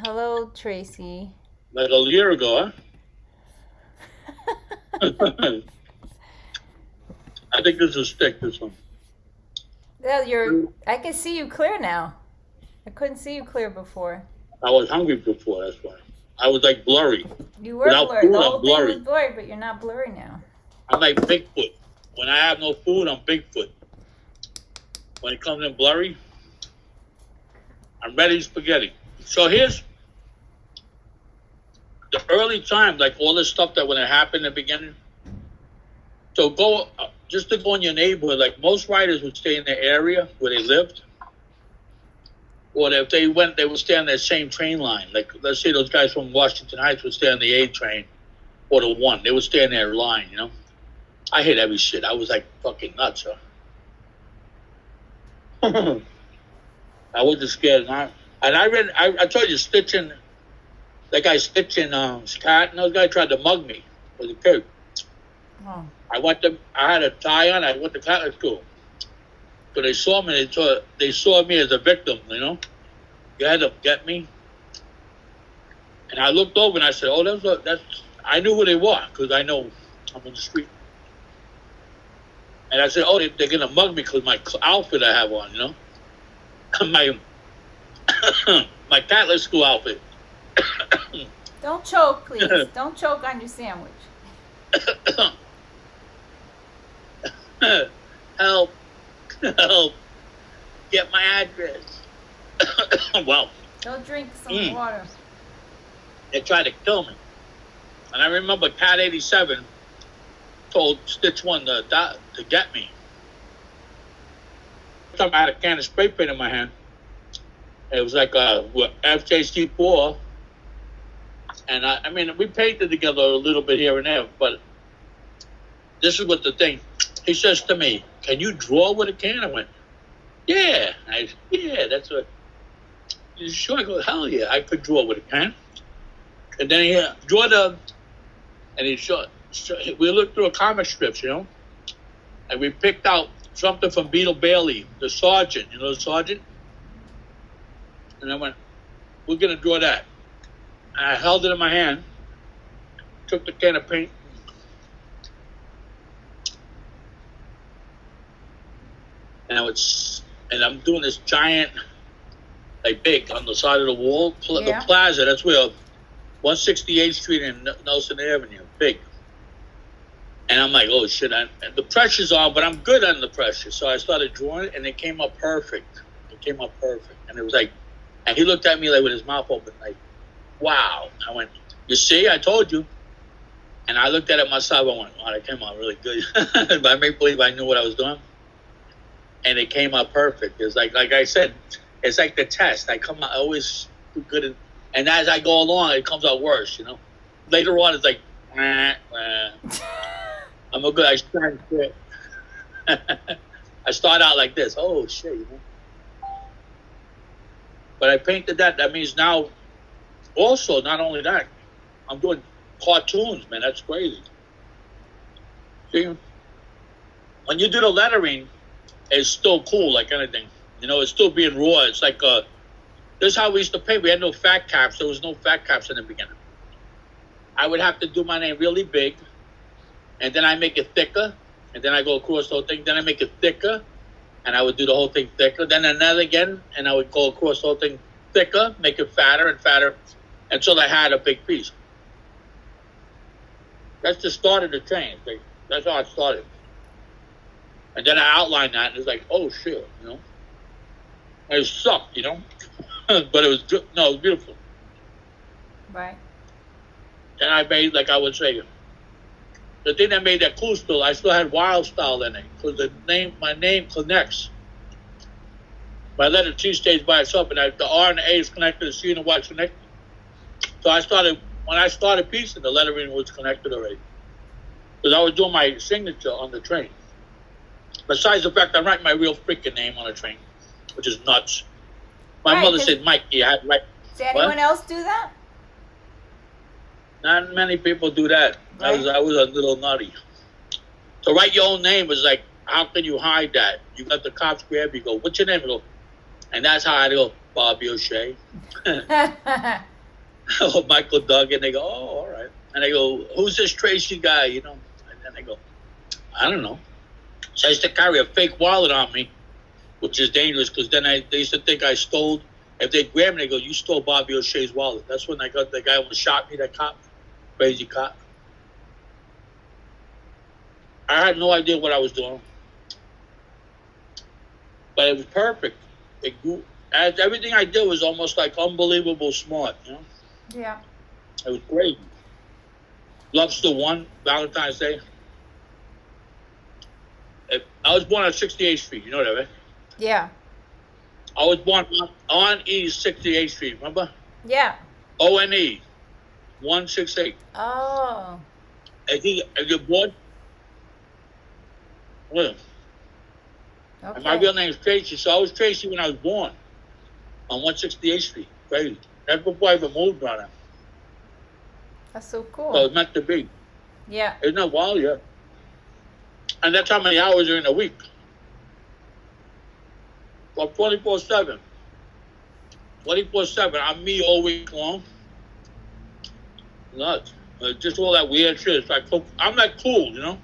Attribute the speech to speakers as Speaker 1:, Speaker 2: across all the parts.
Speaker 1: Hello, Tracy.
Speaker 2: Like a year ago, huh? I think this will stick, this one.
Speaker 1: Yeah, you're. I can see you clear now. I couldn't see you clear before.
Speaker 2: I was hungry before, that's why. I was like blurry.
Speaker 1: You were
Speaker 2: Without
Speaker 1: blurry. The
Speaker 2: food, I'm
Speaker 1: whole thing was
Speaker 2: blurry.
Speaker 1: blurry, but you're not blurry now.
Speaker 2: I'm like Bigfoot. When I have no food, I'm Bigfoot. When it comes in blurry, I'm ready spaghetti. So here's the early time, like all this stuff that when it happened in the beginning. So just to go in your neighborhood, like most writers would stay in the area where they lived. Or if they went, they would stay on that same train line. Like, let's say those guys from Washington Heights would stay on the A train or the 1. They would stay in their line. I hate every shit. I was like fucking nuts, huh? I wasn't scared. And I told you, Stitching, that guy Stitching, Scott, and those guys tried to mug me as a kid.
Speaker 1: Oh.
Speaker 2: I had a tie on, I went to Catholic school. So they saw me, they saw me as a victim, You had to get me. And I looked over and I said, oh, I knew who they were, because I know I'm on the street. And I said, oh, they're going to mug me because my outfit I have on, my my Catholic school outfit.
Speaker 1: Don't choke, please. Don't choke on your sandwich.
Speaker 2: Help. Help. Get my address. Well.
Speaker 1: Go drink some water.
Speaker 2: They tried to kill me. And I remember Cat 87 told Stitch 1 to get me. One time I had a can of spray paint in my hand. It was like a FJC4. And I mean, we painted together a little bit here and there, but this is what the thing. He says to me, can you draw with a can? I went, yeah. Yeah, that's what. You sure? I go, hell yeah, I could draw with a can. And then he drew and he showed, we looked through a comic strips, and we picked out something from Beetle Bailey, the sergeant, the sergeant? And I went, we're going to draw that. And I held it in my hand, took the can of paint, and I'm doing this giant, like big, on the side of the wall, the plaza, that's where 168th Street and Nelson Avenue, big. And I'm like, oh shit, the pressure's on, but I'm good under pressure. So I started drawing it, and it came up perfect. And it was like, and he looked at me like with his mouth open, like, wow. I went, you see, I told you. And I looked at it myself, I went, wow, that came out really good. But I make believe I knew what I was doing. And it came out perfect. It's like I said, it's like the test. I always do good. And as I go along, it comes out worse, Later on, it's like, I'm a good, I start out like this. Oh, shit, But I painted that. That means now, also, not only that, I'm doing cartoons, man. That's crazy. See, when you do the lettering, it's still cool, like anything. It's still being raw. It's like, this is how we used to paint. We had no fat caps. There was no fat caps in the beginning. I would have to do my name really big, and then I make it thicker, and then I go across the whole thing. Then I make it thicker, and I would do the whole thing thicker. Then another again, and I would go across the whole thing thicker, make it fatter and fatter, until I had a big piece. That's the start of the change. That's how it started. And then I outlined that, and it's like, oh shit, And it sucked, but it was good. No, it was beautiful.
Speaker 1: Right.
Speaker 2: Then I made, like I would say, the thing that made that cool still, I still had wild style in it, because my name connects. My letter T stays by itself, and the R and the A is connected, the C and the Y is connected. So when I started piecing, the lettering was connected already. Because I was doing my signature on the train. Besides the fact I'm writing my real freaking name on a train, which is nuts. My mother said, Mikey, I had to write.
Speaker 1: Did anyone else do that?
Speaker 2: Not many people do that. Right. I was a little nutty. To write your own name was like, how can you hide that? You got the cops grab you, go, what's your name? You go, and that's how I go, Bobby O'Shea. Oh, Michael Doug, and they go, oh, all right. And I go, who's this Tracy guy, you know? And then I go, I don't know. So I used to carry a fake wallet on me, which is dangerous because then they used to think I stole. If they grab me, they go, you stole Bobby O'Shea's wallet. That's when I got the guy who shot me, that cop, crazy cop. I had no idea what I was doing. But it was perfect. It grew, as everything I did was almost like unbelievable smart, you know?
Speaker 1: Yeah.
Speaker 2: It was crazy. Lobster 1, Valentine's Day. I was born on 68th Street. You know that, right?
Speaker 1: Yeah.
Speaker 2: I was born on East 68th Street. Remember?
Speaker 1: Yeah.
Speaker 2: ONE 168.
Speaker 1: Oh.
Speaker 2: If you're born, well,
Speaker 1: Okay.
Speaker 2: and my real name is Tracy. So I was Tracy when I was born on 168th Street. Crazy. That's before I even moved on it.
Speaker 1: That's so cool.
Speaker 2: So it's meant to be.
Speaker 1: Yeah.
Speaker 2: Isn't that wild? Yeah. And that's how many hours are in a week. Well, 24/7. 24/7. I'm me all week long. Nuts. Just all that weird shit. It's like, I'm like cool, you know?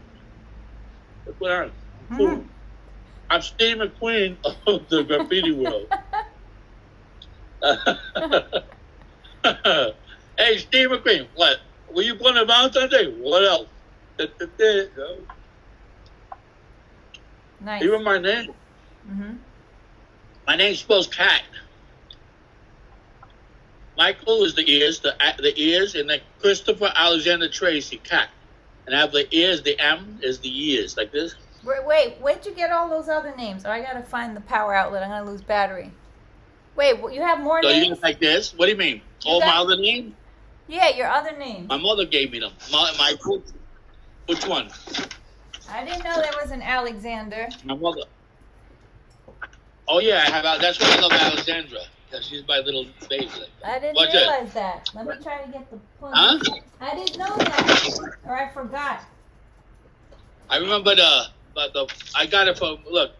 Speaker 2: That's what I'm cool.
Speaker 1: Mm-hmm.
Speaker 2: I'm Steve McQueen of the graffiti world. Hey, Steve McQueen, what? Were you born on Valentine's Day? What else?
Speaker 1: Nice.
Speaker 2: Even my name.
Speaker 1: Mm-hmm.
Speaker 2: My name spells cat. Michael is the ears, and then Christopher Alexander Tracy, cat. And I have the ears, the M is the ears, like this.
Speaker 1: Wait, where'd you get all those other names? Oh, I gotta find the power outlet. I'm gonna lose battery. Wait, you have more
Speaker 2: So
Speaker 1: names?
Speaker 2: you like this? What do you mean? All my other names?
Speaker 1: Yeah, your other names.
Speaker 2: My mother gave me them. Michael. Which one?
Speaker 1: I didn't know there was an Alexander.
Speaker 2: My mother. Oh yeah, I have. That's why I love Alexandra. Yeah, she's my little baby.
Speaker 1: I didn't
Speaker 2: What's
Speaker 1: realize that. Let me try to get the plug.
Speaker 2: Huh?
Speaker 1: I didn't know that, or I forgot.
Speaker 2: I remember I got it from, look,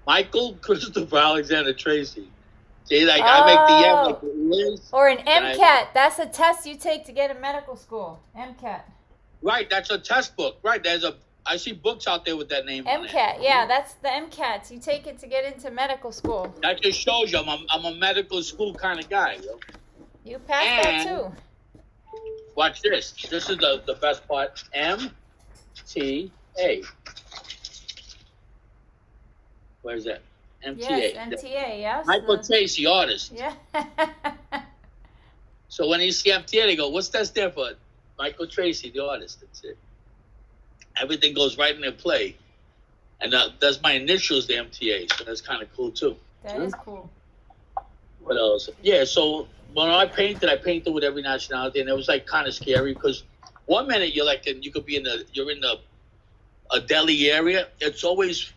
Speaker 2: Michael Christopher Alexander Tracy. See, like, I make the M like the ears.
Speaker 1: Or an MCAT. That's a test you take to get in medical school. MCAT.
Speaker 2: Right, that's a test book. Right, I see books out there with that name on it.
Speaker 1: MCAT, yeah, that's the MCATs. You take it to get into medical school.
Speaker 2: That just shows you I'm a medical school kind of guy. Yo.
Speaker 1: You passed that too.
Speaker 2: Watch this. This is the best part. MTA. Where's that? MTA.
Speaker 1: Yes, MTA, yes.
Speaker 2: Michael Tracy, artist.
Speaker 1: Yeah.
Speaker 2: So when you see MTA, they go, what's that stand for? Michael Tracy, the artist. That's it. Everything goes right into play. And that's my initials, the MTA. So that's kind of cool, too.
Speaker 1: That is cool.
Speaker 2: What else? Yeah, so when I painted with every nationality. And it was, like, kind of scary because 1 minute you're like, you could be you're in a Delhi area. It's always,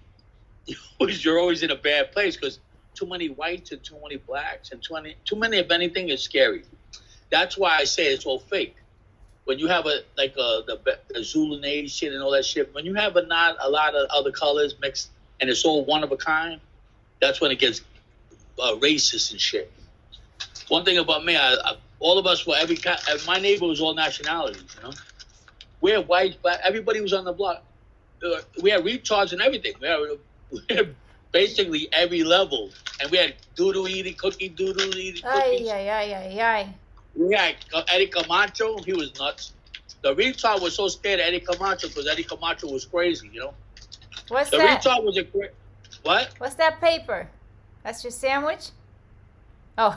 Speaker 2: you're always in a bad place because too many whites and too many blacks and too many of anything is scary. That's why I say it's all fake. When you have the Zulu Nation and all that shit, when you have not a lot of other colors mixed and it's all one of a kind, that's when it gets racist and shit. One thing about me, all of us were my neighbor was all nationalities, you know. We had white, black, everybody was on the block. We had retards and everything. We had basically every level, and we had doodle eating, cookie doodle eating cookies.
Speaker 1: Ay.
Speaker 2: We had Eddie Camacho. He was nuts. The retard was so scared of Eddie Camacho because Eddie Camacho was crazy, you know.
Speaker 1: What's
Speaker 2: the
Speaker 1: that?
Speaker 2: retard was what?
Speaker 1: What's that paper? That's your sandwich? Oh.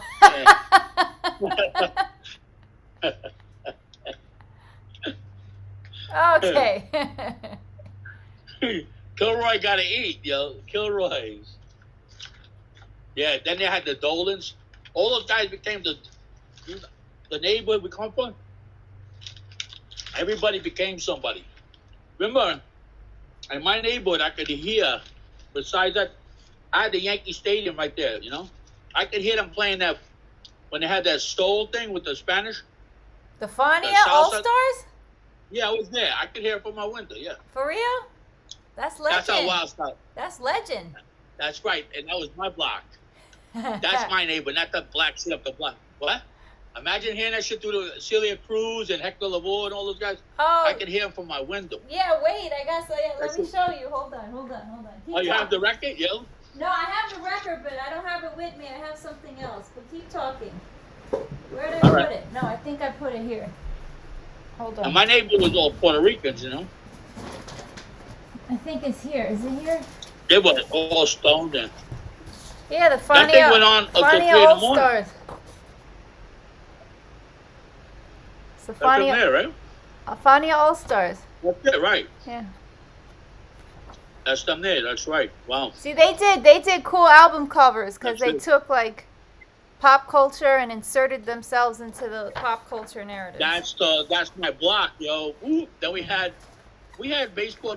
Speaker 1: Okay.
Speaker 2: Kilroy got to eat, yo. Kilroy's. Yeah, then they had the Dolans. All those guys became the neighborhood we come from. Everybody became somebody. Remember, in my neighborhood, I could hear, besides that, I had the Yankee Stadium right there, you know? I could hear them playing that, when they had that stole thing with the Spanish.
Speaker 1: The Fania All-Stars?
Speaker 2: Yeah, I was there. I could hear it from my window, yeah.
Speaker 1: For real? That's legend.
Speaker 2: That's how wild stuff.
Speaker 1: That's legend.
Speaker 2: That's right, and that was my block. That's my neighbor, not the black shit up the block. What? Imagine hearing that shit through the Celia Cruz and Hector Lavoie and all those guys.
Speaker 1: Oh.
Speaker 2: I can hear them from my window.
Speaker 1: Yeah, wait, I guess. Let me show you. Hold on. Keep
Speaker 2: you
Speaker 1: talking.
Speaker 2: have the record, yo?
Speaker 1: No, I have the record, but I don't have it with me. I have something else. But keep talking. Where did I put it? No, I think I put it here. Hold on.
Speaker 2: And my neighbor was all Puerto Ricans, you know?
Speaker 1: I think it's here. Is it here?
Speaker 2: They were all stoned in.
Speaker 1: Yeah, the Fania.
Speaker 2: That thing went on until 3 in the morning.
Speaker 1: All-Stars. It's the
Speaker 2: That's from there, right?
Speaker 1: Fania All-Stars.
Speaker 2: That's it, right.
Speaker 1: Yeah.
Speaker 2: That's them there. That's right. Wow.
Speaker 1: See, they did cool album covers because they took like pop culture and inserted themselves into the pop culture narrative.
Speaker 2: That's my block, yo. Ooh, then we had baseball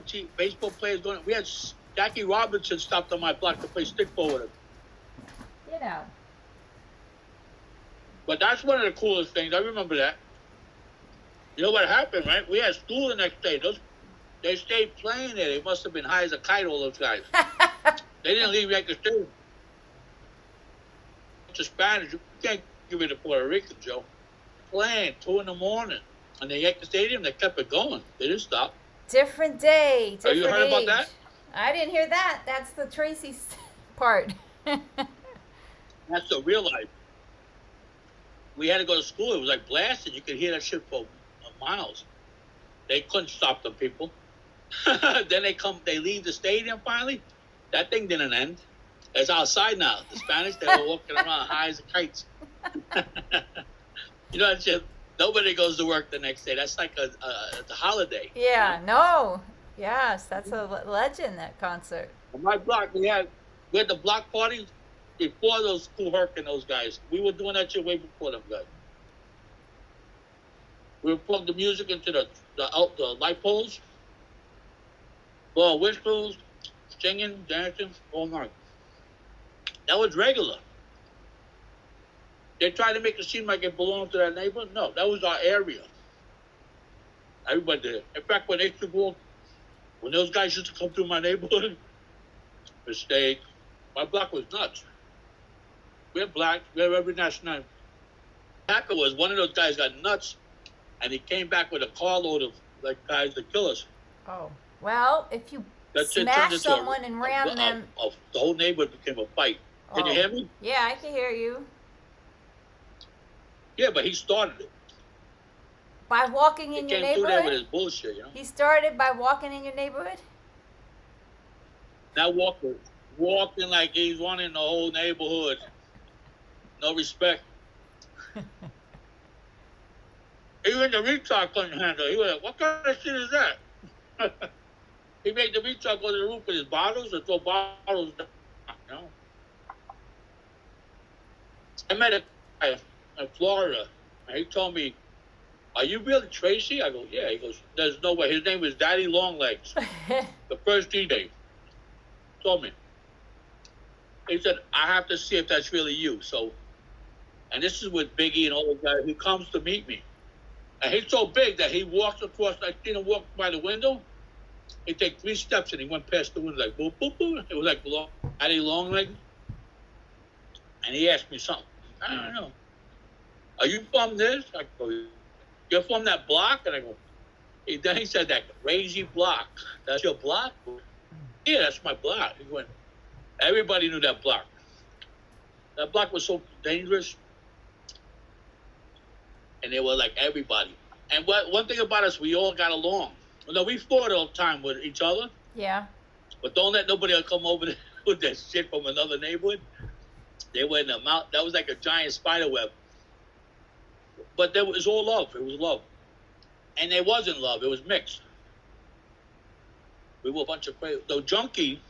Speaker 2: players going. We had Jackie Robinson stopped on my block to play stickball with him.
Speaker 1: Get out.
Speaker 2: But that's one of the coolest things. I remember that. You know what happened, right? We had school the next day. They stayed playing there. They must have been high as a kite, all those guys. They didn't leave Yankee Stadium. To Spanish, you can't give it to Puerto Rican, Joe. Playing 2 in the morning. And the Yankee Stadium, they kept it going. They didn't stop.
Speaker 1: Different day.
Speaker 2: Have you heard about that?
Speaker 1: I didn't hear that. That's the Tracy part.
Speaker 2: That's the real life. We had to go to school. It was like blasted. You could hear that shit for miles. They couldn't stop the people. Then they leave the stadium finally. That thing didn't end. It's outside now. The Spanish, they were walking around high as kites. You know, it's just, nobody goes to work the next day. That's like a holiday.
Speaker 1: Yeah, no. Yes, that's a legend, that concert.
Speaker 2: On my block, we had the block parties before those Cool Herc and those guys. We were doing that shit way before them guys. We would plug the music into the light poles. Well, whistles, singing, dancing, all night. That was regular. They tried to make it seem like it belonged to that neighborhood. No, that was our area. Everybody did. In fact, when those guys used to come through my neighborhood, mistake. My block was nuts. We have black, we have every nationality. What happened was one of those guys got nuts, and he came back with a carload of like guys to kill us.
Speaker 1: Oh, well, if you smash someone and ram them,
Speaker 2: the whole neighborhood became a fight. Can you hear me?
Speaker 1: Yeah, I can hear you.
Speaker 2: Yeah, but he started it.
Speaker 1: By walking in your neighborhood? He came through there
Speaker 2: with his bullshit, you know?
Speaker 1: He started by walking in your neighborhood?
Speaker 2: Not walking like he's running the whole neighborhood. No respect. Even the retard couldn't handle it. He was like, what kind of shit is that? He made the retard go to the roof with his bottles and throw bottles down. You know? I met a guy in Florida, and he told me, are you really Tracy? I go, yeah. He goes, there's no way. His name was Daddy Longlegs. The first DJ told me. He said, I have to see if that's really you. So, and this is with Biggie and all the guys. He comes to meet me. And he's so big that he walks across, I seen him walk by the window. He'd take 3 steps and he went past the window like, boop, boop, boop. It was like Daddy Longlegs. And he asked me something. I don't know. Are you from this? I go, you're from that block? And I go, then he said that crazy block. That's your block? Yeah, that's my block. He went, everybody knew that block. That block was so dangerous. And they were like everybody. And one thing about us, we all got along. No, we fought all the time with each other.
Speaker 1: Yeah.
Speaker 2: But don't let nobody come over there with that shit from another neighborhood. They were in the mouth. That was like a giant spider web. But there was all love. It was love. And there wasn't love. It was mixed. We were a bunch of crazy. So Junkie,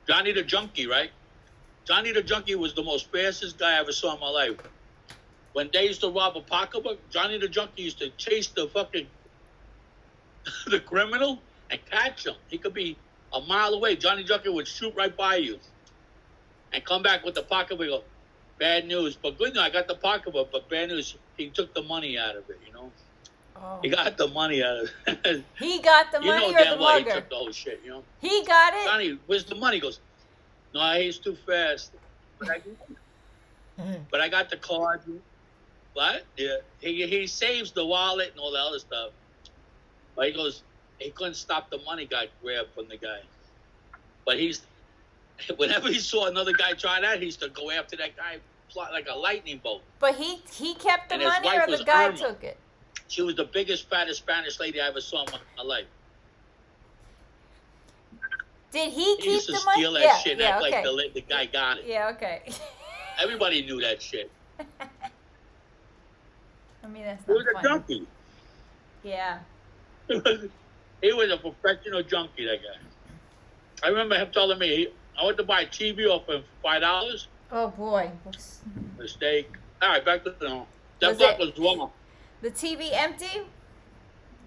Speaker 2: Johnny the Junkie, right? Johnny the Junkie was the most fastest guy I ever saw in my life. When they used to rob a pocketbook, Johnny the Junkie used to chase the fucking the criminal and catch him. He could be a mile away. Johnny Junkie would shoot right by you and come back with the pocketbook and go, bad news. But good news, I got the pocketbook, but bad news, he took the money out of it, you know? Oh. He got the money out of it.
Speaker 1: He got the money, or the mugger?
Speaker 2: He took the whole shit, you know?
Speaker 1: He got it?
Speaker 2: Johnny, where's the money? He goes, no, he's too fast. But I got the card. What? Yeah. He saves the wallet and all the other stuff. But he goes, he couldn't stop the money got grabbed from the guy. But whenever he saw another guy try that, he used to go after that guy like a lightning bolt.
Speaker 1: But he kept the
Speaker 2: And his
Speaker 1: money,
Speaker 2: wife
Speaker 1: or the
Speaker 2: was
Speaker 1: guy
Speaker 2: Irma.
Speaker 1: took it?
Speaker 2: She was the biggest, fattest Spanish lady I ever saw in my life.
Speaker 1: Did he
Speaker 2: He
Speaker 1: keep
Speaker 2: used to
Speaker 1: the money?
Speaker 2: steal that shit and act
Speaker 1: okay.
Speaker 2: like the guy got it.
Speaker 1: Yeah, okay.
Speaker 2: Everybody knew that shit.
Speaker 1: I mean, that's
Speaker 2: He
Speaker 1: not
Speaker 2: was a
Speaker 1: funny.
Speaker 2: junkie.
Speaker 1: Yeah.
Speaker 2: He was a professional junkie, that guy. I remember him telling me, I went to buy a TV off him for $5.
Speaker 1: Oh boy.
Speaker 2: Mistake. All right, back to the home. That
Speaker 1: Was
Speaker 2: block
Speaker 1: it-
Speaker 2: was wrong.
Speaker 1: The TV empty?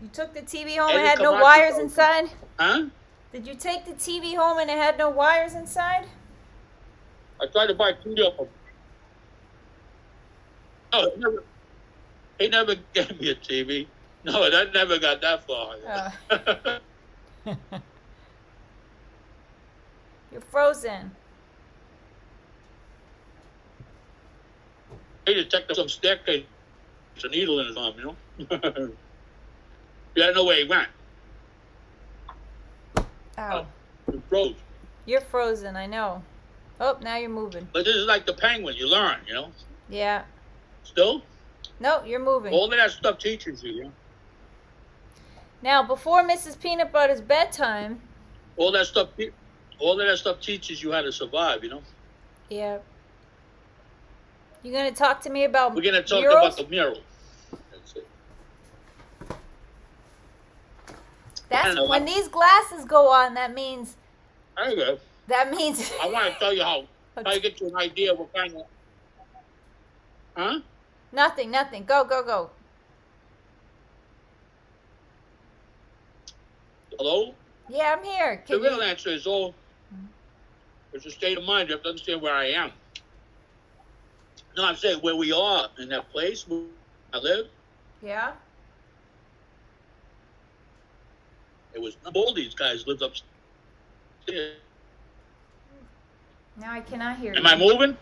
Speaker 1: You took the TV home and
Speaker 2: Eddie
Speaker 1: had no
Speaker 2: Camacho.
Speaker 1: wires inside?
Speaker 2: Huh?
Speaker 1: Did you take the TV home and it had no wires inside?
Speaker 2: I tried to buy a TV off him. No, he never gave me a TV. No, that never got that far.
Speaker 1: You're frozen.
Speaker 2: He detected some staircase, a needle in his arm, you know? He had no way he went.
Speaker 1: Ow.
Speaker 2: He froze.
Speaker 1: You're frozen, I know. Oh, now you're moving.
Speaker 2: But this is like the penguin, you learn, you know?
Speaker 1: Yeah.
Speaker 2: Still?
Speaker 1: No, you're moving.
Speaker 2: All of that stuff teaches you, you know?
Speaker 1: Now, before Mrs. Peanut Butter's bedtime.
Speaker 2: All that stuff teaches you how to survive, you know?
Speaker 1: Yeah. You gonna talk to me about
Speaker 2: We're gonna talk
Speaker 1: murals?
Speaker 2: about the mural. That's it.
Speaker 1: That's
Speaker 2: know.
Speaker 1: when these glasses go on. That means.
Speaker 2: There you go.
Speaker 1: That means.
Speaker 2: I want to tell you how you get you an idea what kind of. Huh?
Speaker 1: Nothing. Go.
Speaker 2: Hello?
Speaker 1: Yeah, I'm here.
Speaker 2: The real answer is it's a state of mind. You have to understand where I am. No, I'm saying where we are in that place where I live.
Speaker 1: Yeah.
Speaker 2: It was all these guys lived upstairs.
Speaker 1: Now I cannot hear you.
Speaker 2: Am I moving?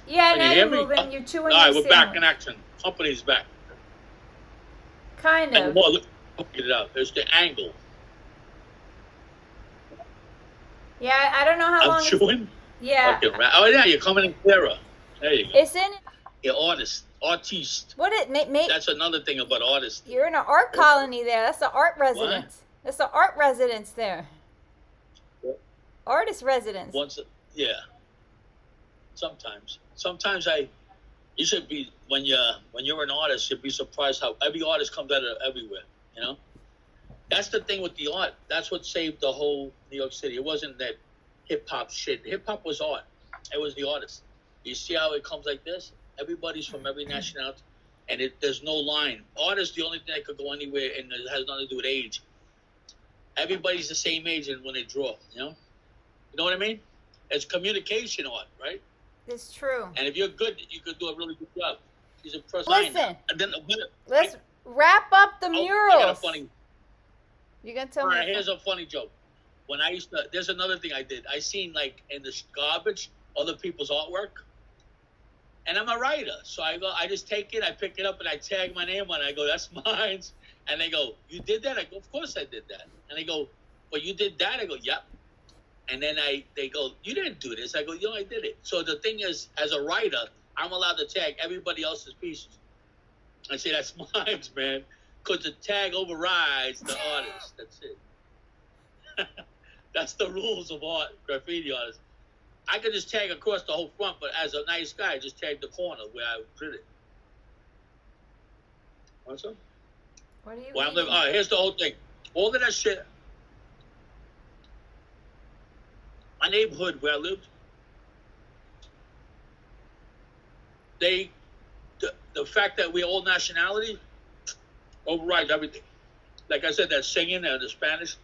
Speaker 1: Yeah,
Speaker 2: Can
Speaker 1: now
Speaker 2: you
Speaker 1: you're
Speaker 2: hear me?
Speaker 1: moving. You're chewing
Speaker 2: All right,
Speaker 1: your
Speaker 2: we're back
Speaker 1: sandwich.
Speaker 2: in action. Company's back.
Speaker 1: Kind
Speaker 2: And
Speaker 1: of.
Speaker 2: more, look it up. There's the angle.
Speaker 1: Yeah, I don't know how long.
Speaker 2: I'm chewing.
Speaker 1: Yeah.
Speaker 2: Okay, right. Oh yeah, you're coming in clearer. There you go.
Speaker 1: It's in.
Speaker 2: You're artiste.
Speaker 1: What it may.
Speaker 2: That's another thing about artists.
Speaker 1: You're in an art colony there. That's the art residence. That's the art residence there.
Speaker 2: What?
Speaker 1: Artist residence.
Speaker 2: Yeah. Sometimes you should be when you're an artist, you'd be surprised how every artist comes out of everywhere. You know, that's the thing with the art. That's what saved the whole New York City. It wasn't that hip hop shit. Hip hop was art. It was the artist. You see how it comes like this? Everybody's from every nationality, and there's no line. Art is the only thing that could go anywhere, and it has nothing to do with age. Everybody's the same age, and when they draw, you know what I mean? It's communication art, right?
Speaker 1: It's true.
Speaker 2: And if you're good, you could do a really good job. She's impressed.
Speaker 1: Listen.
Speaker 2: And then
Speaker 1: Let's wrap up the
Speaker 2: I
Speaker 1: murals.
Speaker 2: got a funny.
Speaker 1: You're gonna tell
Speaker 2: All
Speaker 1: me.
Speaker 2: right, here's a funny joke. When I used to, there's another thing I did. I seen like in the garbage other people's artwork, and I'm a writer, so I just take it, I pick it up, and I tag my name on it. I go, that's mine. And they go, you did that? I go, of course I did that. And they go, well, you did that? I go, yep. And then they go, you didn't do this. I go, I did it. So the thing is, as a writer, I'm allowed to tag everybody else's pieces. I say, that's mine, man. Because the tag overrides the artist. That's it. That's the rules of art, graffiti artists. I could just tag across the whole front, but as a nice guy, I just tag the corner where I did it. What's up?
Speaker 1: What are you?
Speaker 2: Well, all right, here's the whole thing. All of that shit. My neighborhood where I lived, the fact that we're all nationality overrides everything. Like I said, that singing and the Spanish,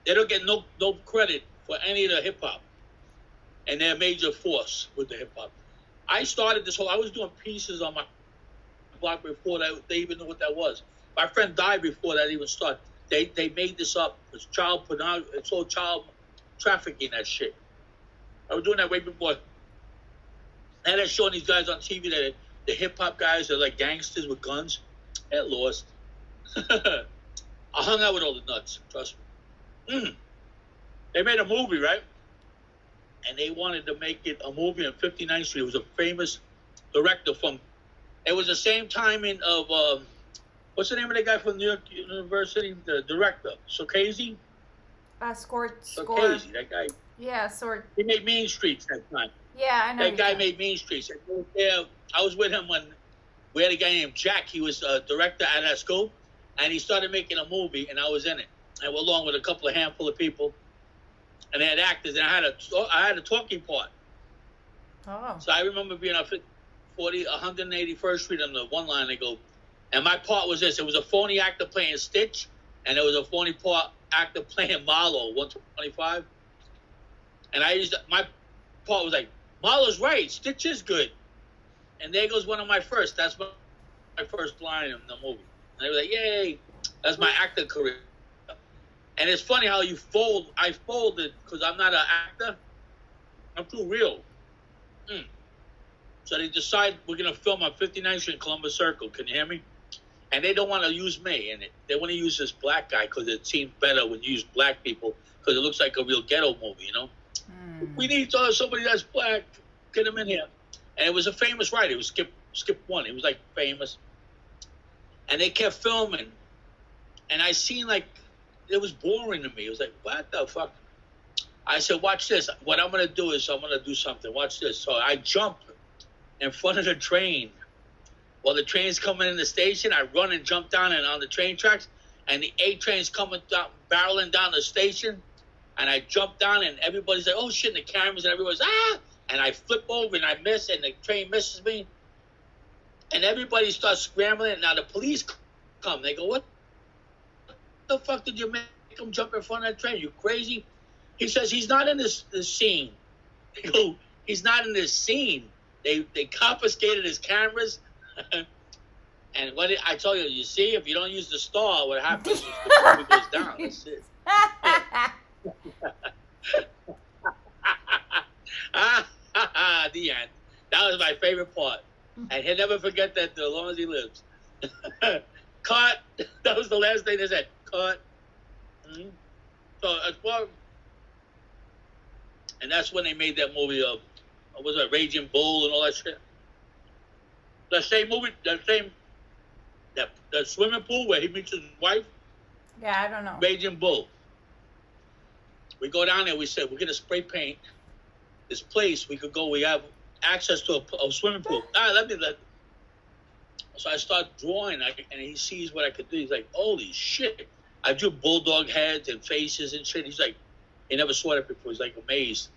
Speaker 2: they don't get no credit for any of the hip hop, and they're a major force with the hip hop. I started this whole. I was doing pieces on my block before they even knew what that was. My friend died before that even started. They made this up. It's child pornography. It's all child trafficking, that shit. I was doing that way before Now they're showing these guys on TV that the hip hop guys are like gangsters with guns. They're lost. I hung out with all the nuts. Trust me. They made a movie, right? And they wanted to make it a movie on 59th Street. It was a famous director from. It was the same timing of what's the name of the guy from New York University? The director, Scorsese. Scorsese, that guy.
Speaker 1: Yeah, sort.
Speaker 2: He made Mean Streets that time.
Speaker 1: Yeah, I know.
Speaker 2: That guy made Mean Streets. Yeah, I was with him when we had a guy named Jack. He was a director at that school, and he started making a movie, and I was in it, and along with a handful of people, and they had actors, and I had a talking part.
Speaker 1: Oh.
Speaker 2: So I remember being up at 181st Street on the one line. They go, and my part was this: it was a phony actor playing Stitch, and there was a phony actor playing Marlo, 125, and my part was like, Marlo's right, Stitch is good. And there goes one of my first. That's my first line in the movie. And they were like, yay. That's my actor career. And it's funny how you fold. I folded because I'm not an actor. I'm too real. So they decide we're going to film on 59th Street in Columbus Circle. Can you hear me? And they don't want to use me. And they want to use this black guy because it seems better when you use black people because it looks like a real ghetto movie, you know? We need somebody that's black. Get him in here. And it was a famous writer. It was Skip One. He was like famous. And they kept filming. And I seen like, it was boring to me. It was like, what the fuck? I said, watch this. What I'm going to do is I'm going to do something. Watch this. So I jumped in front of the train. While the train's coming in the station, I run and jump down and on the train tracks. And the A train's coming down, barreling down the station. And I jump down and everybody's like, oh shit, and the cameras and everybody's, ah! And I flip over and I miss and the train misses me. And everybody starts scrambling. Now the police come. They go, what the fuck did you make him jump in front of that train? You crazy? He says, he's not in this scene. They go, he's not in this scene. They confiscated his cameras. And what I told you, you see, if you don't use the star, what happens is the movie goes down. That's it. The end. That was my favorite part. And he'll never forget that as long as he lives. Cut. That was the last thing they said. Cut. Mm-hmm. So as far, and that's when they made that movie of, what was it, Raging Bull and all that shit. The same movie, that swimming pool where he meets his wife.
Speaker 1: Yeah, I don't know.
Speaker 2: Raging Bull. We go down there. We said we're gonna spray paint this place. We could go. We have access to a swimming pool. So I start drawing, and he sees what I could do. He's like, "Holy shit!" I drew bulldog heads and faces and shit. He's like, he never saw it before. He's like amazed.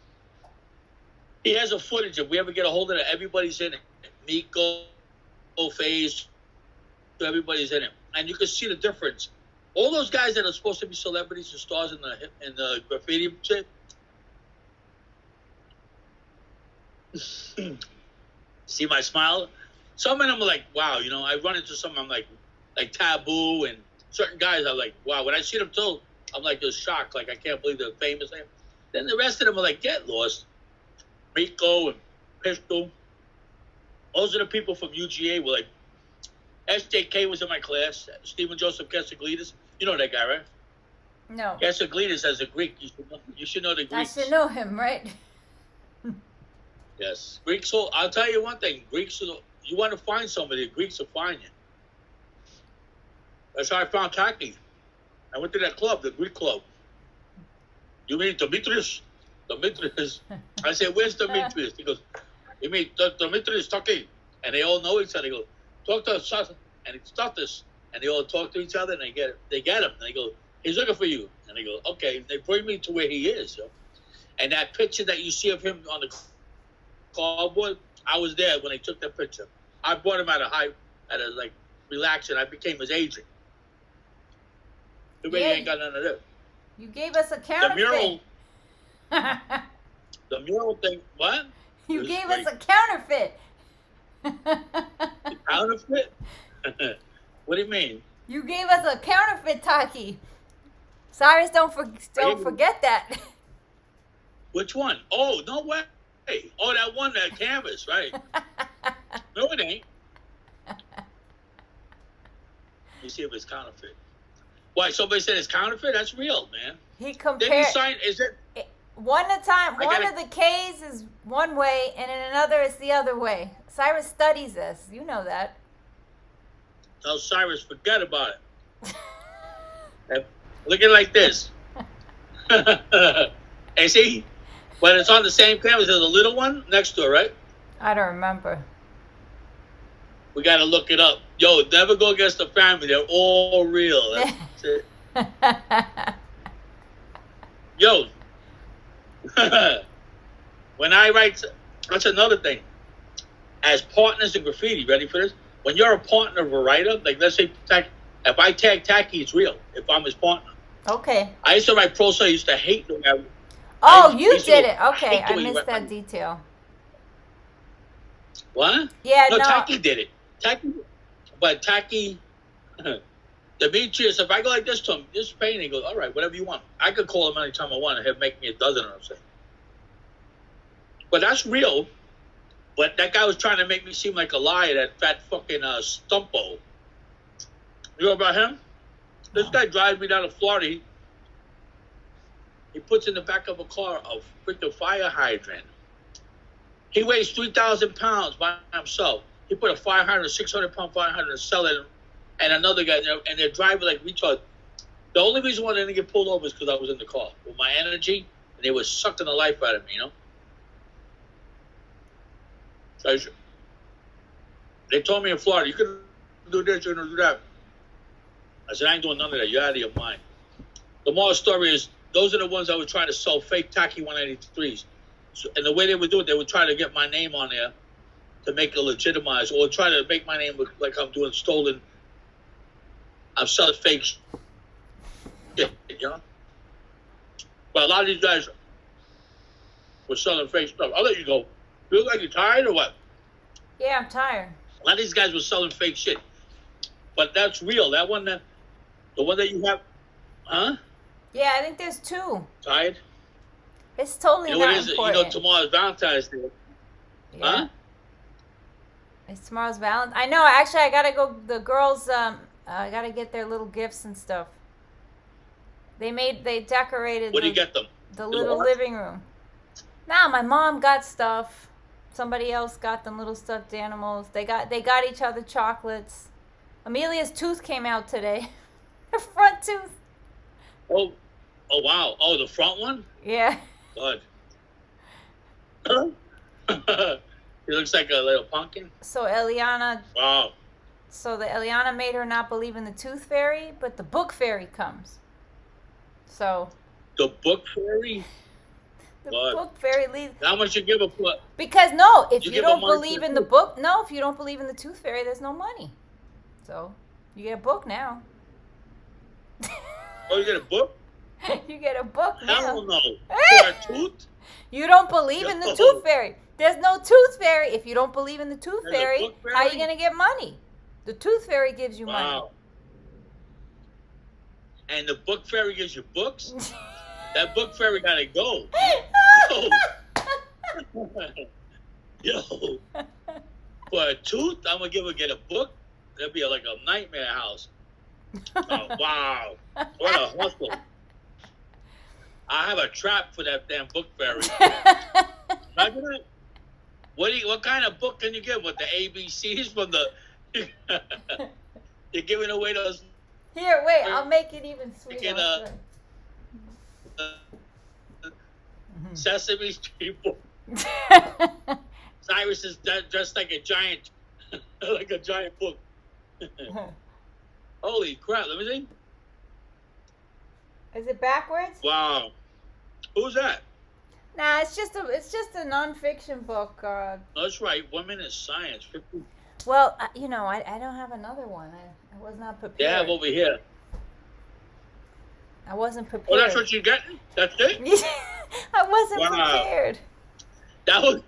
Speaker 2: He has a footage. If we ever get a hold of it, everybody's in it. Miko, Face, everybody's in it, and you can see the difference. All those guys that are supposed to be celebrities and stars in the graffiti shit. See my smile? Some of them are like, wow, you know, I run into some, I'm like Taboo and certain guys are like, wow. When I see them too, I'm like just shocked, like I can't believe they're famous. Then the rest of them are like, get lost. Rico and Pistol. Those are the people from UGA were like, SJK was in my class, Stephen Joseph Casaglides. You know that guy, right?
Speaker 1: No.
Speaker 2: Casaglides as a Greek. You should know the Greeks.
Speaker 1: I should know him, right?
Speaker 2: Yes. Greeks, so I'll tell you one thing. Greeks, you want to find somebody, the Greeks will find you. That's how I found Taki. I went to that club, the Greek club. You mean Demetrius? Demetrius. I said, where's Demetrius? He goes, you mean Demetrius Taki? And they all know each other. They go, talk to us, and it's not this. And they all talk to each other, and they get him. And they go, he's looking for you. And they go, okay. And they bring me to where he is. Yo. And that picture that you see of him on the cardboard, I was there when they took that picture. I brought him at a like relaxing. I became his agent. The way ain't got none of that.
Speaker 1: You gave us a counterfeit.
Speaker 2: The mural thing. What?
Speaker 1: You gave us a counterfeit.
Speaker 2: Counterfeit? What do you mean?
Speaker 1: You gave us a counterfeit, Taki. Cyrus, don't forget that.
Speaker 2: Which one? Oh, no way. Oh, that one, that canvas, right? No, it ain't. You see if it's counterfeit. Why? Somebody said it's counterfeit? That's real, man.
Speaker 1: He
Speaker 2: Then you
Speaker 1: compared
Speaker 2: sign, is it?
Speaker 1: one at a time.
Speaker 2: I
Speaker 1: One
Speaker 2: gotta-
Speaker 1: of the K's is one way, and in another it's the other way. Cyrus studies this. You know that.
Speaker 2: Tell Cyrus, forget about it. Look at it like this. And see, when it's on the same canvas, there's a little one next to it, right?
Speaker 1: I don't remember.
Speaker 2: We got to look it up. Yo, never go against the family. They're all real. That's it. Yo, when I write, that's another thing. As partners in graffiti, ready for this? When you're a partner of a writer, like let's say, if I tag Tacky, it's real. If I'm his partner.
Speaker 1: Okay.
Speaker 2: I used to write prose. I used to hate the way
Speaker 1: you did it. Okay, I missed that detail.
Speaker 2: What?
Speaker 1: Yeah,
Speaker 2: no.
Speaker 1: no.
Speaker 2: Tacky did it. Tacky, Demetrius, if I go like this to him, this painting, he goes, all right, whatever you want. I could call him anytime I want and have make me a dozen of them. Say. But that's real. But that guy was trying to make me seem like a liar, that fat fucking Stumpo. You know about him? This guy drives me down to Florida. He puts in the back of a car a freaking fire hydrant. He weighs 3,000 pounds by himself. He put a 500, 600-pound fire hydrant and sell it. And another guy, and they're driving like retards. The only reason why they didn't get pulled over is because I was in the car with my energy, and they were sucking the life out of me, you know? So they told me in Florida, you can do this, you can do that. I said, I ain't doing none of that. You're out of your mind. The moral story is, those are the ones I was trying to sell fake Tacky 183s. So, and the way they would do it, they would try to get my name on there to make it legitimized, or try to make my name look like I'm doing stolen. I'm selling fake shit, you know? But a lot of these guys were selling fake stuff. I'll let you go. You look like you're tired or what?
Speaker 1: Yeah, I'm tired.
Speaker 2: A lot of these guys were selling fake shit. But that's real. That one, the one that you have, huh?
Speaker 1: Yeah, I think there's two.
Speaker 2: Tired?
Speaker 1: It's totally
Speaker 2: You know
Speaker 1: not
Speaker 2: what is it?
Speaker 1: important.
Speaker 2: You know tomorrow's Valentine's Day.
Speaker 1: Yeah.
Speaker 2: Huh?
Speaker 1: It's tomorrow's Valentine's. I know. Actually, I gotta go. The girls, I gotta get their little gifts and stuff. They decorated.
Speaker 2: What do you get them?
Speaker 1: The little living room. Nah, my mom got stuff. Somebody else got them little stuffed animals. They got each other chocolates. Amelia's tooth came out today. Her front tooth.
Speaker 2: Oh wow. Oh, the front one?
Speaker 1: Yeah.
Speaker 2: God. He looks like a little pumpkin.
Speaker 1: So Eliana.
Speaker 2: Wow.
Speaker 1: So the Eliana made her not believe in the tooth fairy, but the book fairy comes. So.
Speaker 2: The book fairy?
Speaker 1: The
Speaker 2: God.
Speaker 1: book fairy leads.
Speaker 2: How much you give a foot?
Speaker 1: Because no, if you
Speaker 2: give
Speaker 1: don't
Speaker 2: them money
Speaker 1: believe
Speaker 2: for
Speaker 1: in the
Speaker 2: food.
Speaker 1: book, if you don't believe in the tooth fairy, there's no money. So you get a book now.
Speaker 2: Oh, you get a book?
Speaker 1: You get a book now.
Speaker 2: Hell no. For a tooth?
Speaker 1: You don't believe in the
Speaker 2: No.
Speaker 1: tooth fairy. There's no tooth fairy. If you don't believe in the tooth
Speaker 2: There's a
Speaker 1: fairy,
Speaker 2: book
Speaker 1: how are you
Speaker 2: fairy?
Speaker 1: going to get money? The tooth fairy gives you money.
Speaker 2: Wow. And the book fairy gives you books? That book fairy gotta go. Yo. For a tooth, I'm gonna get a book. That'd be like a nightmare house. Oh, wow. What a hustle. I have a trap for that damn book fairy. Imagine it. What kind of book can you give? What, the ABCs from the... You're giving away those...
Speaker 1: Here, wait, I'll make it even sweeter.
Speaker 2: Sesame Street book. Cyrus is dressed like a giant, like a giant book. Holy crap! Let me see.
Speaker 1: Is it backwards?
Speaker 2: Wow, who's that?
Speaker 1: Nah, it's just a nonfiction book.
Speaker 2: That's right. Women in Science. 50.
Speaker 1: Well, I don't have another one. I was not prepared.
Speaker 2: They have over here.
Speaker 1: I wasn't prepared.
Speaker 2: Oh, that's what you're getting? That's it?
Speaker 1: I wasn't prepared.
Speaker 2: That was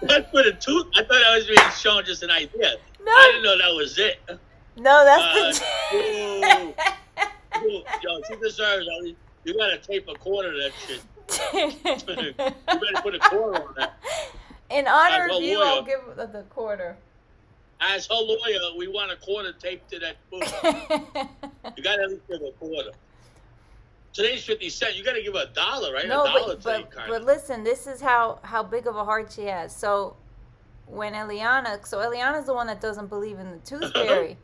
Speaker 2: that's for the tooth. I thought I was being shown just an idea.
Speaker 1: No.
Speaker 2: I didn't know that was it.
Speaker 1: No, that's the.
Speaker 2: Yo, she deserves. You gotta tape a quarter of that shit. You better put a quarter on that.
Speaker 1: In honor of you, I'll give the quarter.
Speaker 2: As her lawyer, we want a quarter taped to that book. You got to at least give a quarter. Today's 50 cents. You got to give her $1, right?
Speaker 1: No,
Speaker 2: but
Speaker 1: listen, this is how big of a heart she has. So when Eliana's the one that doesn't believe in the tooth fairy,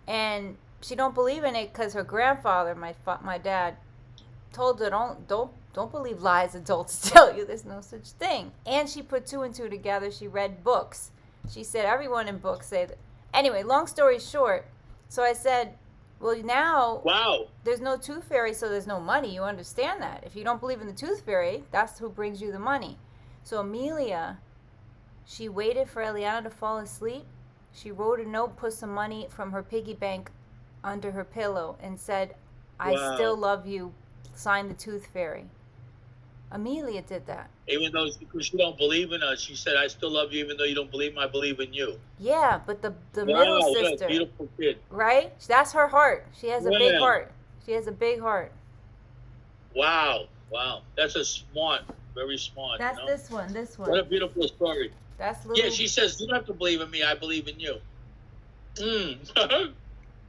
Speaker 1: and she don't believe in it because her grandfather, my dad, told her don't believe lies adults tell you. There's no such thing. And she put 2 and 2 together. She read books. She said everyone in books say that. Anyway, long story short, so I said, well, now there's no tooth fairy, so there's no money. You understand that. If you don't believe in the tooth fairy, that's who brings you the money. So Amelia, she waited for Eliana to fall asleep. She wrote a note, put some money from her piggy bank under her pillow, and said, I still love you. Sign the tooth fairy. Amelia did that.
Speaker 2: Even though she don't believe in us, she said, I still love you even though you don't believe me, I believe in you.
Speaker 1: Yeah, but the middle sister.
Speaker 2: What a beautiful kid.
Speaker 1: Right? That's her heart. She has a big heart. She has a big heart.
Speaker 2: Wow. That's very smart.
Speaker 1: That's this one.
Speaker 2: What a beautiful story.
Speaker 1: That's little...
Speaker 2: Yeah, she says, you don't have to believe in me, I believe in you.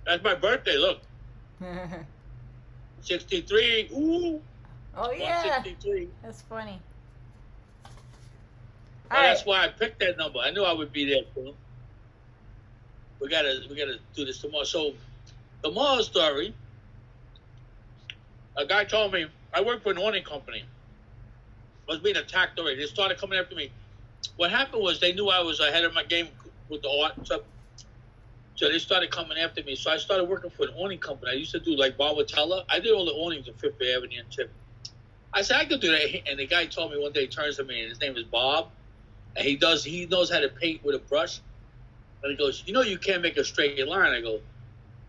Speaker 2: That's my birthday, look. 63. Ooh.
Speaker 1: Oh, yeah.
Speaker 2: 163.
Speaker 1: That's funny.
Speaker 2: That's why I picked that number. I knew I would be there for them. We gotta do this tomorrow. So, the moral story, a guy told me, I work for an awning company. I was being attacked already. They started coming after me. What happened was they knew I was ahead of my game with the art and stuff. So they started coming after me. So I started working for an awning company. I used to do like Barbatella. I did all the awnings on Fifth Avenue and Tip. I said, I could do that. And the guy told me one day, he turns to me, and his name is Bob. And he knows how to paint with a brush. And he goes, you know you can't make a straight line. I go,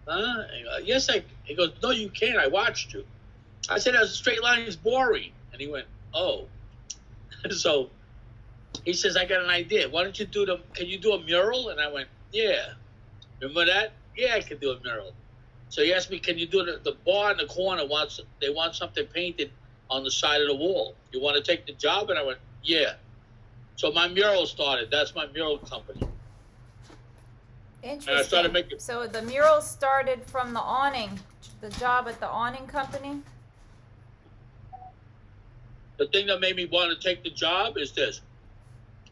Speaker 2: huh? Yes, he goes, no, you can't. I watched you. I said, a straight line is boring. And he went, oh. So he says, I got an idea. Why don't you can you do a mural? And I went, yeah. Remember that? Yeah, I can do a mural. So he asked me, can you do the bar in the corner they want something painted on the side of the wall. You want to take the job? And I went, yeah. So my mural started. That's my mural company.
Speaker 1: Interesting.
Speaker 2: And I started making...
Speaker 1: So the mural started from the awning, the job at the awning company?
Speaker 2: The thing that made me want to take the job is this.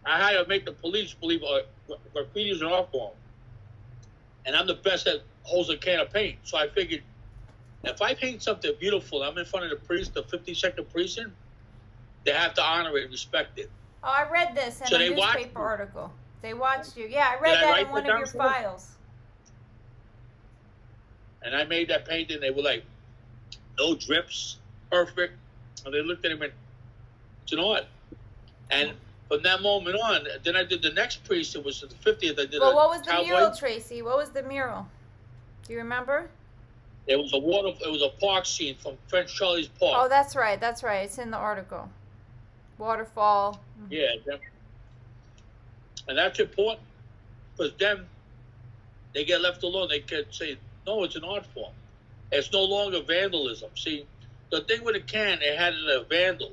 Speaker 2: I had to make the police believe graffiti is an art form. And I'm the best that holds a can of paint. So I figured, if I paint something beautiful, I'm in front of the priest, the 52nd precinct, they have to honor it and respect it.
Speaker 1: Oh, I read this in a newspaper article. They watched you. Yeah, I read that in one of your files.
Speaker 2: And I made that painting. They were like, no drips, perfect. And they looked at it and went, it's an art. And from that moment on, then I did the next precinct, was the 50th. I did
Speaker 1: what was the mural, Tracy? What was the mural? Do you remember?
Speaker 2: It was a park scene from French Charlie's Park.
Speaker 1: Oh, that's right. It's in the article. Waterfall.
Speaker 2: Yeah. And that's important. Because then they get left alone. They can say, no, it's an art form. It's no longer vandalism. See, the thing with a can, they had it a vandal.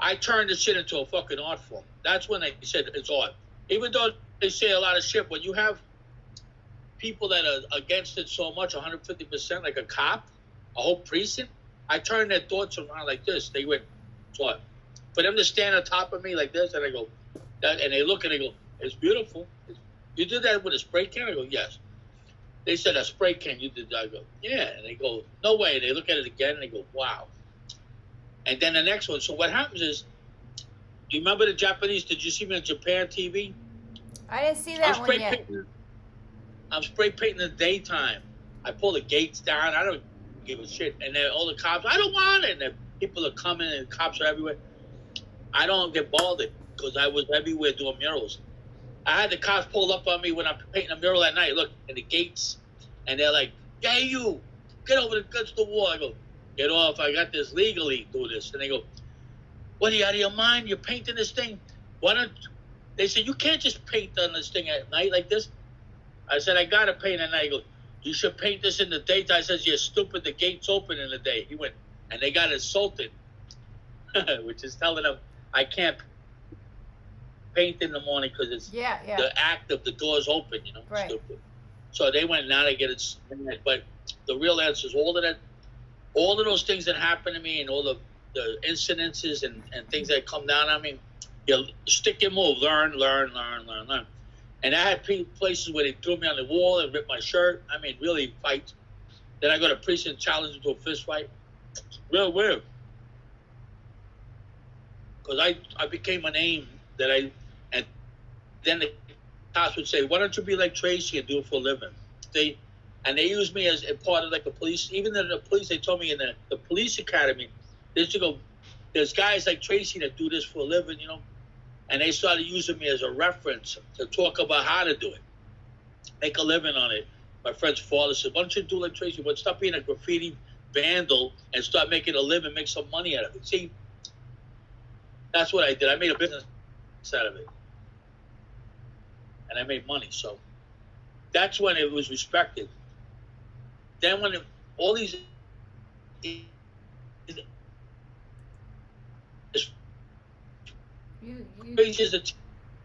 Speaker 2: I turned this shit into a fucking art form. That's when they said it's art. Even though they say a lot of shit, when you have people that are against it so much, 150%, like a cop, a whole precinct, I turn their thoughts around like this. They went, it's art. For them to stand on top of me like this, and I go, and they look and they go, it's beautiful. You did that with a spray can? I go, yes. They said, a spray can, you did that. I go, yeah. And they go, no way. They look at it again and they go, wow. And then the next one. So what happens is, do you remember the Japanese? Did you see me on Japan TV?
Speaker 1: I didn't see that one yet.
Speaker 2: I'm spray painting in the daytime. I pull the gates down. I don't give a shit. And then all the cops, I don't want it. And then people are coming and cops are everywhere. I don't get bothered because I was everywhere doing murals. I had the cops pull up on me when I'm painting a mural at night. Look, in the gates. And they're like, hey, you, get over against the wall. I go, get off. I got this legally, do this. And they go, what, are you out of your mind? You're painting this thing? Why don't... They said, you can't just paint on this thing at night like this. I said, I got to paint at night. He goes, you should paint this in the daytime. I says, you're stupid. The gate's open in the day. He went, and they got insulted. which is telling them I can't paint in the morning because it's the act of the doors open,
Speaker 1: Right.
Speaker 2: stupid. So they went, now they get it. But the real answer is all of those things that happen to me and all the incidences and things that come down on me, you stick and move, learn. And I had places where they threw me on the wall and ripped my shirt. I mean, really fight. Then I go to precinct, challenge into a fist fight. Real weird. Because I became a name and then the cops would say, why don't you be like Tracy and do it for a living? They used me as a part of like the police. Even in the police, they told me in the police academy, they used to go, there's guys like Tracy that do this for a living, and they started using me as a reference to talk about how to do it, make a living on it. My friend's father said, why don't you do like Tracy? But stop being a graffiti vandal and start making a living, make some money out of it. See, that's what I did. I made a business out of it. And I made money. So that's when it was respected. Then when all these pages of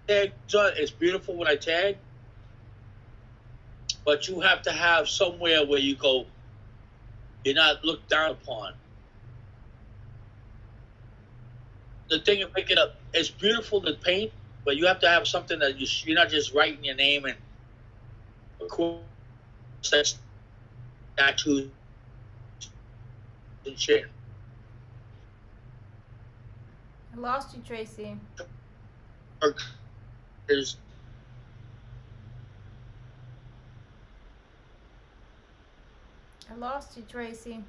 Speaker 2: tag, it's beautiful when I tag, but you have to have somewhere where you go, you're not looked down upon. The thing of making up, it's beautiful to paint, but you have to have something that you're not just writing your name and of course that's statues and shit.
Speaker 1: I lost you, Tracy.
Speaker 2: There's
Speaker 1: I lost you, Tracy.